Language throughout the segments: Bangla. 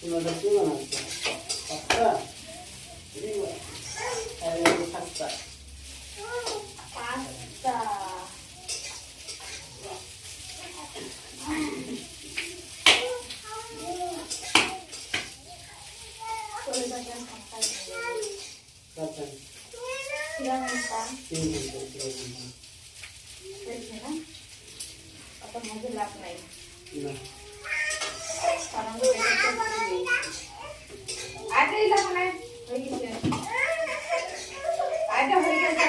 তোমাদের কি বানাচ্ছে? পাস্তা? পাস্তা পাস্তা চলে যাবেন সকাল আচ্ছা সিরামিকা ঠিক আছে দেখছে না অত মজা লাভ নাই না কারণ আগে ইলা মানে হয়ে গেছে আগে হয়ে গেছে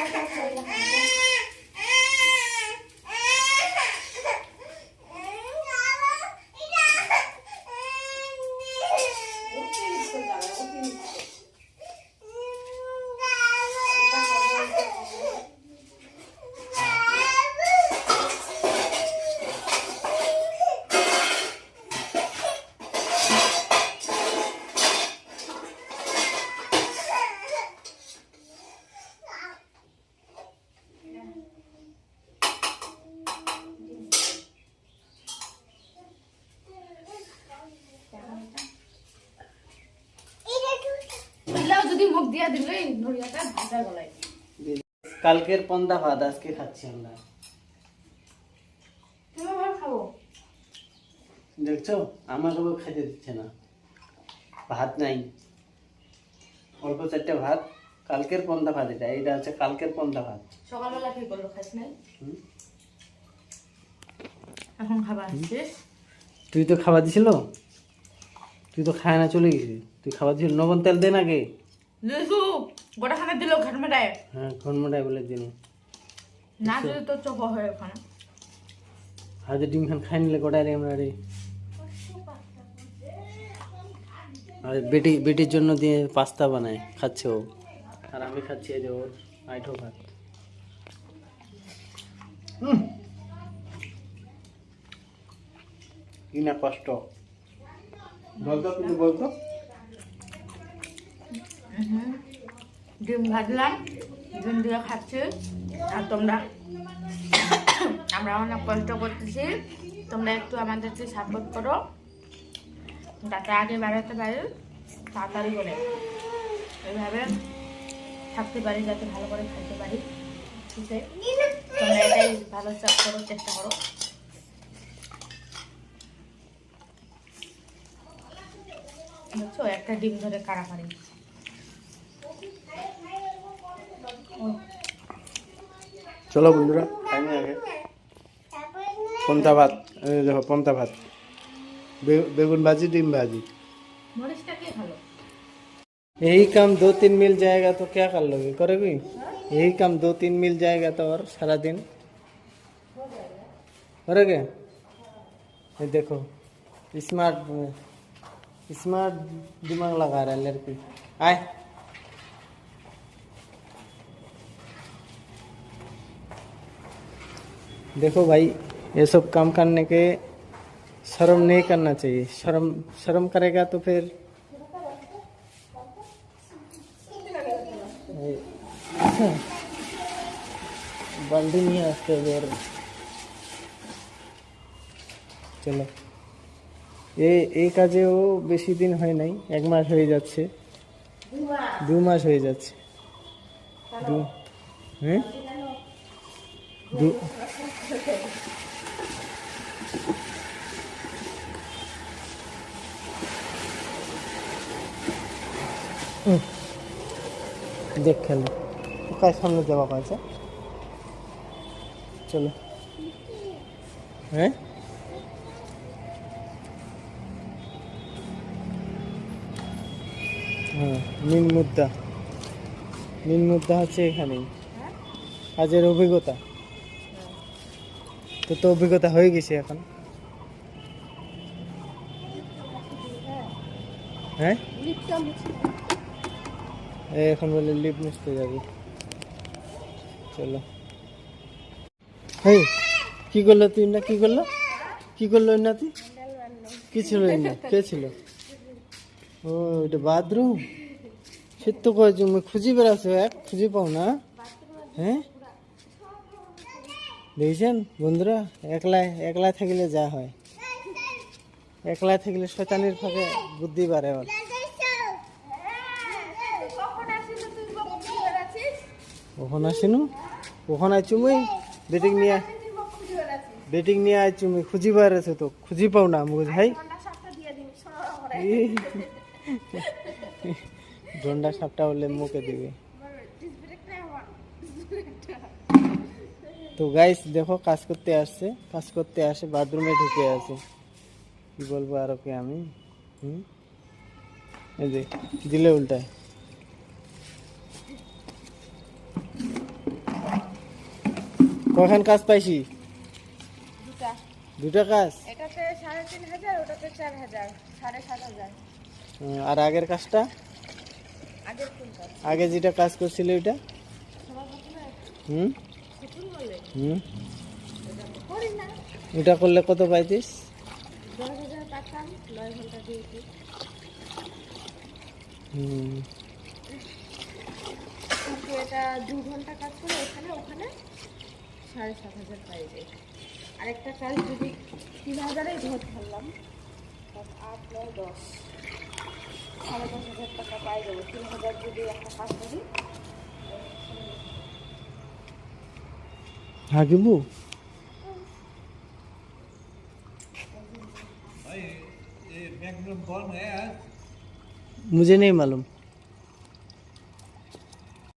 যদি মুখ দিয়া দিলে নড়িয়াটা ভাজা গলায় কালকের পন্দা ভাত আজকে খাচ্ছি আমরা। তুমি আবার খাবো দেখছো আমাকেও খেতে দিচ্ছে না, ভাত নাই, অল্প চারটে ভাত, কালকের পন্দা ভাত, এটা হচ্ছে কালকের পন্দা ভাত। সকালবেলা কি করলো খাস নাই হুম? এখন খাবার শেষ তুই তো খাবার দিছিল, তুই তো খায় না চলে গেছিস, তুই খাবার দিছিল, লবণ তেল দেন আগে। দেখো গোটা খানা দিল ঘর মেটায় হ্যাঁ ঘনমোটাই বলে দিন, না দিলে তো চপ হয় ওখানে হাজার ডিম খান খাই নিলে গোটাই রে আমরা রে। আর বেটির জন্য দিয়ে পাস্তা বানায় খাচ্ছে ও, আর আমি খাচ্ছি এই যে ওর আইঠো ভাত। কি না কষ্ট বলতো, কিন্তু বলতো ডিম ভাজলাম, ডিম দিয়ে খাচ্ছি, আর তোমরা আমরা অনেক কষ্ট করতেছি, তোমরা একটু আমাদেরকে সাপোর্ট করো যাতে আগে বাড়াতে পারি, তাড়াতাড়ি করে এইভাবে থাকতে পারি, যাতে ভালো করে খাইতে পারি। ঠিক আছে, তোমরা এটাই ভালো চাপ করো, চেষ্টা করো। বুঝছো, একটা ডিম ধরে কাড়াকাড়ি। চলো বন্ধুরা খাইনি আগে পন্তা ভাত, দেখো পন্তা ভাত, বেগুন ভাজি, ডিম ভাজি। মরিচটা কে ভালো? यही काम 2-3 मिल जाएगा तो क्या कर लोगे, करोगे? यही काम 2-3 मिल जाएगा तो और सारा दिन करोगे? ये देखो स्मार्ट स्मार्ट दिमाग लगा रहा है लड़की। आए देखो भाई, ये सब काम करने के शर्म नहीं करना चाहिए, शर्म शर्म करेगा तो फिर বালতি নিয়ে আসতে হবে। আর চলো, এই কাজেও বেশি দিন হয় নাই, 1 মাস হয়ে যাচ্ছে, 2 মাস হয়ে যাচ্ছে। হ্যাঁ দেখ খেলো কাজ সামনে যাওয়া পাইছে। চলো হ্যাঁ হ্যাঁ মেন মুদ্রা হচ্ছে এখানেই কাজের অভিজ্ঞতা। তো অভিজ্ঞতা হয়ে গেছে এখন। হ্যাঁ এখন বলে লিপ মুছতে যাবি। চলো এই কি করলো তুই না, কি করলো নাতি, কি ছিল না, কে ছিল? ও এটা বাথরুম, সে তো কয়েছে খুঁজি বেড়াচ্ছ, খুঁজি পাও না। হ্যাঁ দেখছেন বন্ধুরা, একলা থাকলে যা হয়। একলা থাকলে শয়তানির ফাঁকে বুদ্ধি বাড়ে আমার। কখন আসিনু কখন আইছু মুই বেটিং নিয়ে আইছু মুই খুঁজিবার আছে তো খুঁজি পাও না মুই ভাই ডন্ডা সাপটা হলে মুখে দিবে। তো গাইস দেখো কাজ করতে আসে বাথরুমে ঢুকে আছে, কি বলবো আর ওকে আমি। এই যে দিলে উল্টায়। কখন কাজ পাইছি? দুটা কাজ। এটাতে 3,500, ওটাতে 4,000, 7,500। আর আগের কাজটা? আগে যেটা কাজ করছিল ওইটা? ওটা করলে কত পাইতিস? 10,000 পাতাম, 9 ঘন্টা ডিউটি। কিন্তু এটা 2 ঘন্টা কাজ করে ওখানে 7,500 পাই যায়। আরেকটা কাজ যদি 3,000-এই ধর ধরলাম, 8, 9, 10, 5,500 টাকা পাই যাবো। 3,000 যদি একটা কাজ করি। হাগিবু मुझे नहीं मालूम।